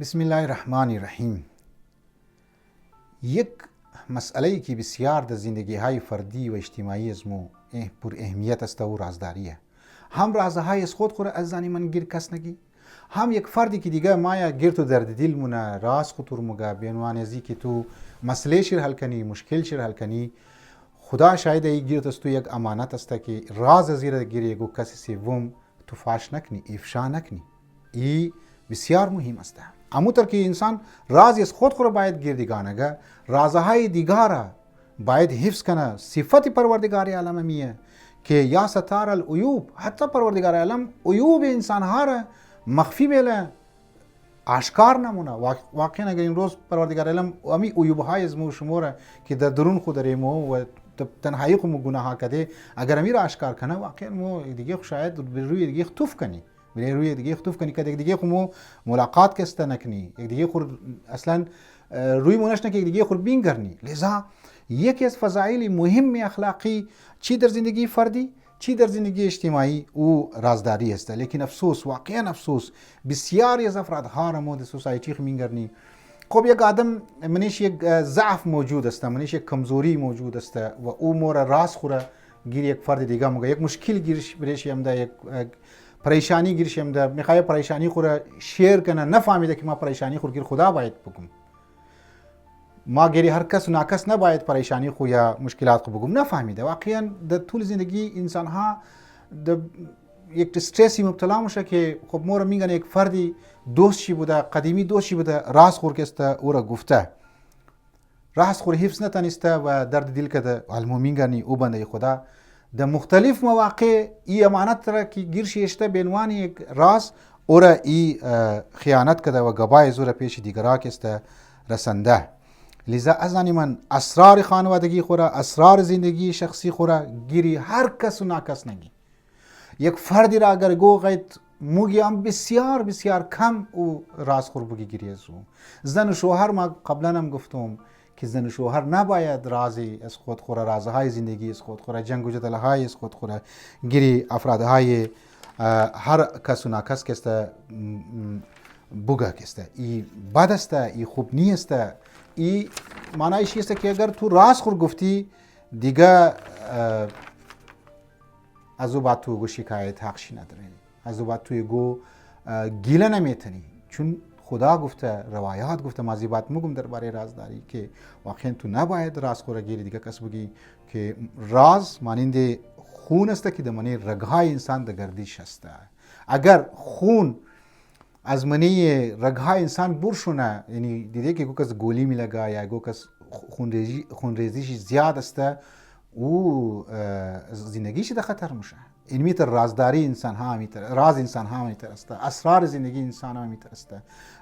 بسم الله الرحمن الرحیم. یک مسئله که بسیار در زندگی های فردی و اجتماعی از مو پر اهمیت است و رازداریه. هم رازهای از خود از زنی من گیر کس نگی، هم یک فردی که دیگه مایا گیر تو درد دل مونه راز خطور مگا بینوان ازی که تو مسئله شیر حل کنی، مشکل شیر حل کنی، خدا شاید ای گیر تو یک امانت است که راز زیر گیر یگو کسی سوم تو فاش نکنی، افشا نکنی. ای بسیار مهم است. اموتر که انسان رازی از خود باید گردگانگه، رازهای دیگاره باید حفظ کنه. صفت پروردگار عالم میه که یا ستار العیوب، حتی پروردگار عالم عیوب انسان ها را مخفی بیله، آشکار نمونه. واقعا اگر این روز پروردگار عالم امی عیوب های از مو شموره که در درون خود ریمو و تنهایی خود گناه ها کده، اگر امی را آشکار کنه واقعا مو دیگه شاید روی دیگه خطوف کنی، بری روی دیگه خطوف کنی که دیگه خو ملاقات کسته نکنی، یک دیگه خور اصلا روی مونش نکنی، دیگه خور بین کرنی. لذا یکی از فضایل مهم اخلاقی چی در زندگی فردی چی در زندگی اجتماعی او رازداری است. لیکن افسوس، واقعا افسوس، بسیاری از افراد ها را مود سوسایتی خمین کرنی. خب یک آدم منش یک ضعف موجود است، منش یک کمزوری موجود است و او مور راز خوره گیر یک فرد دیگه مگه یک مشکل گیرش برش یمدا، یک پریشانی گیرش یمدا، میخواد پریشانی خوره شیر کنه، نفهمیده که ما پریشانی خور گیر خدا باید بگم، ما گیری هر کس و ناکس نباید پریشانی خو یا مشکلات خو بگم، نفهمیده. واقعا در طول زندگی انسان ها در یک استرسی مبتلا میشه که خب مور میگن یک فردی دوستشی بوده، قدیمی دوستشی بوده، راز خور کسته او را گفته، راز خور حفظ نتانسته و درد دل کده، علمو میگنی او بنده خدا در مختلف مواقع ای امانت را که گیرش اشته بینوان یک راز او را ای خیانت کده و گبای زور پیش دیگرها کسته رسنده. لذا از من اسرار خانوادگی خورا، اسرار زندگی شخصی خورا گیری هر کس و ناکس نگی. یک فردی را اگر گو غیت موگیم بسیار بسیار کم او راز خور بگی گیری از او. زن و شوهر ما قبلا هم گفتم که زن و شوهر نباید رازی از خود خورا، رازهای زندگی از خود خورا، جنگ و جدل های از خود خورا گیری افرادهای هر کس و ناکس کسته بگه کسته. ای بد است، ای خوب نیست. ای معنیش است که اگر تو راز خور گفتی دیگه از او بعد تو گو شکایت حقشی نداری، از او بعد توی گو گیله نمیتنی، چون خدا گفته، روایات گفته، مازی بعد مگم درباره رازداری که واقعا تو نباید راز خور گیری دیگه کس بگی که راز مانند خون است که دمانی رگهای انسان در گردش است. اگر خون از منی رگهای انسان برشونه، یعنی دیده که گوکس گولی میلگه یا گوکس خونریزیش زیاد است، او زندگیش در خطر میشه. این میتر رازداری انسان ها میتر، راز انسان ها میتر است، اسرار زندگی انسان ها میتر است.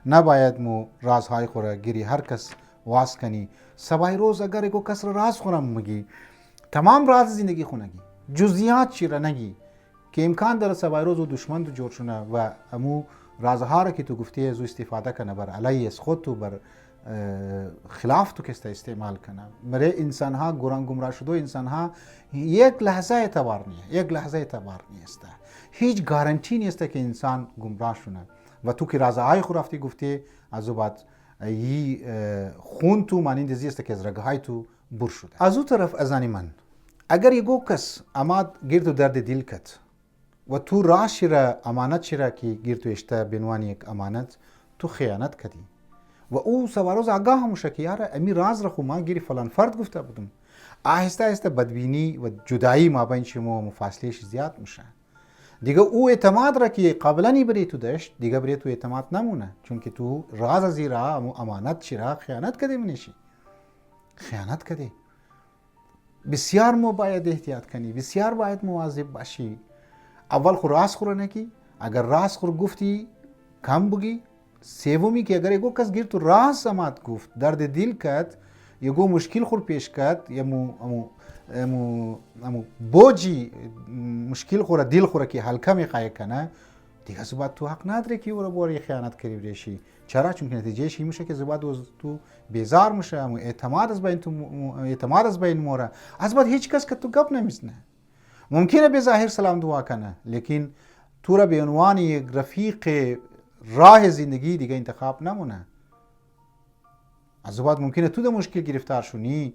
نباید مو رازهای خوره گیری هر کس واس کنی. سبای روز اگر ایگو کس راز خورم مگی، تمام راز زندگی خونگی، جزئیات چی را نگی که امکان داره سبای روز و دشمن تو جور شونه و امو رازها را که تو گفتی از او استفاده کنه بر علیه از خود تو بر خلاف تو کسته استعمال کنه. مره انسان ها گمراه شده، انسان ها یک لحظه اعتبار نیه، یک لحظه اعتبار نیست، هیچ گارانتی نیست که انسان گمراه شونه و تو که رازهای خود رفتی گفتی از او بعد ای خون تو مانند زی است که از رگهای تو بر شده. از او طرف ازانی من اگر یگو کس اماد گرد و درد دل کت و تو راش را امانت شیره که گیر تو اشته بینوان یک امانت تو خیانت کردی و او سواروز آگاه هموشه که یاره امی راز را خو ما گیری فلان فرد گفته بودم، آهسته آهسته بدبینی و جدایی ما بین شما مفاصلهش زیاد میشه. دیگه او اعتماد را که قبلا بری تو داشت دیگه بری تو اعتماد نمونه، چون که تو راز زیرا امانت شیره خیانت کردی منشی، خیانت کردی. بسیار مو باید احتیاط کنی، بسیار باید مواظب باشی. اول خو راز خور نکی، اگر راز خور گفتی کم بگی. سومی که اگر یگو کس گیر تو راز اماد گفت، درد دل کد، یگو مشکل خور پیش کد، یا امو بوجی مشکل خوره دل خوره که حلقه میخواه کنه، دیگه زباد تو حق نداره که او را باری خیانت کری بریشی. چرا؟ چون که نتیجه شی میشه که زباد تو بیزار میشه، اعتماد از بین موره، از بعد هیچ کس که تو گپ نمیزنه. ممکنه به ظاهر سلام دعا کنه، لیکن تو را به عنوان یک رفیق راه زندگی دیگه انتخاب نمونه. از بعد ممکنه تو در مشکل گرفتار شونی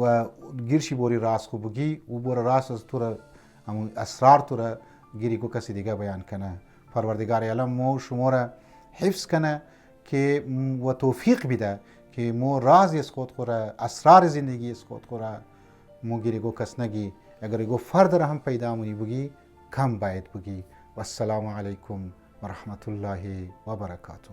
و گیرشی بوری راست کو بگی و بور راست از تو را همون اسرار تو را گیری کو کسی دیگه بیان کنه. پروردگار عالم مو شما را حفظ کنه که و توفیق بده که مو راز از خود خورا اسرار زندگی از خود خورا مو گیری کو کس نگی. اگر گو فرد را هم پیدا مونی بگی کم باید بگی. و السلام علیکم و رحمت الله و برکاته.